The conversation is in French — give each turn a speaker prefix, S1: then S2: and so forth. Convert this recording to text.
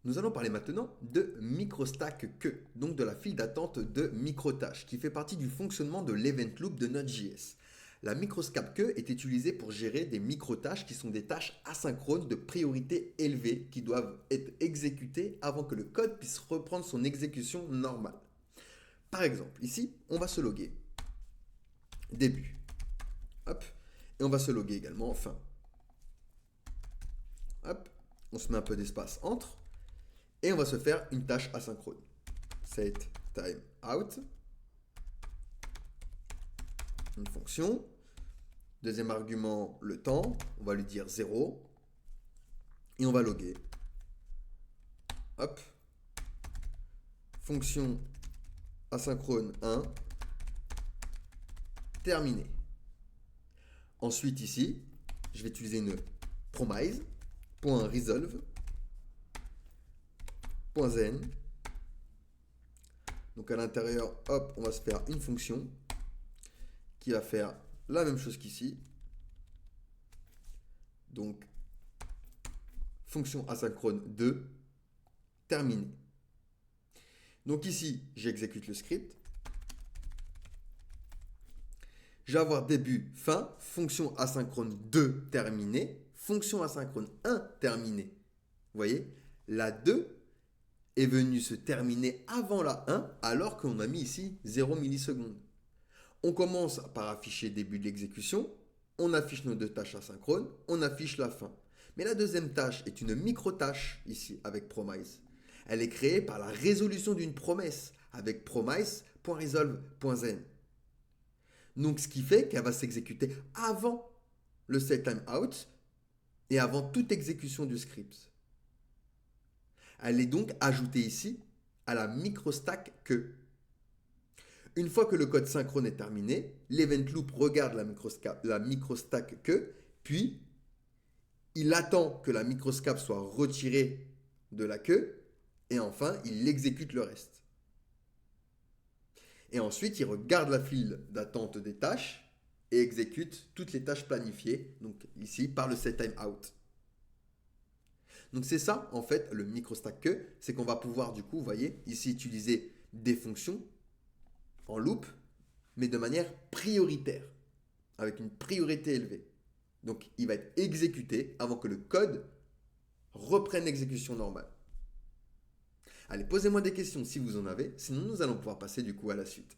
S1: Nous allons parler maintenant de microstack queue, donc de la file d'attente de microtâches, qui fait partie du fonctionnement de l'event loop de Node.js. La microstack queue est utilisée pour gérer des microtâches qui sont des tâches asynchrones de priorité élevée qui doivent être exécutées avant que le code puisse reprendre son exécution normale. Par exemple, ici, on va se loguer. Début. Hop. Et on va se loguer également fin. Hop. On se met un peu d'espace entre. Et on va se faire une tâche asynchrone. Set time out. Une fonction. Deuxième argument, le temps. On va lui dire 0. Et on va loguer. Hop. Fonction asynchrone 1. Terminé. Ensuite ici, je vais utiliser une promise.resolve. .zen. Donc à l'intérieur, hop, on va se faire une fonction qui va faire la même chose qu'ici. Donc, fonction asynchrone 2, terminé. Donc ici, j'exécute le script. Je vais avoir début, fin, fonction asynchrone 2 terminé, fonction asynchrone 1 terminé. Vous voyez, la 2 est venue se terminer avant la 1 alors qu'on a mis ici 0 millisecondes. On commence par afficher début de l'exécution, on affiche nos deux tâches asynchrones, on affiche la fin. Mais la deuxième tâche est une micro-tâche ici avec promise. Elle est créée par la résolution d'une promesse avec promise.resolve.zen. Donc ce qui fait qu'elle va s'exécuter avant le set time out et avant toute exécution du script. Elle est donc ajoutée ici à la microstack queue. Une fois que le code synchrone est terminé, l'event loop regarde la microstack queue, puis il attend que la microstack soit retirée de la queue, et enfin il exécute le reste. Et ensuite il regarde la file d'attente des tâches et exécute toutes les tâches planifiées, donc ici par le setTimeout. Donc c'est ça en fait le microstack queue, c'est qu'on va pouvoir du coup, vous voyez, ici utiliser des fonctions en loop, mais de manière prioritaire, avec une priorité élevée. Donc il va être exécuté avant que le code reprenne l'exécution normale. Allez, posez-moi des questions si vous en avez, sinon nous allons pouvoir passer du coup à la suite.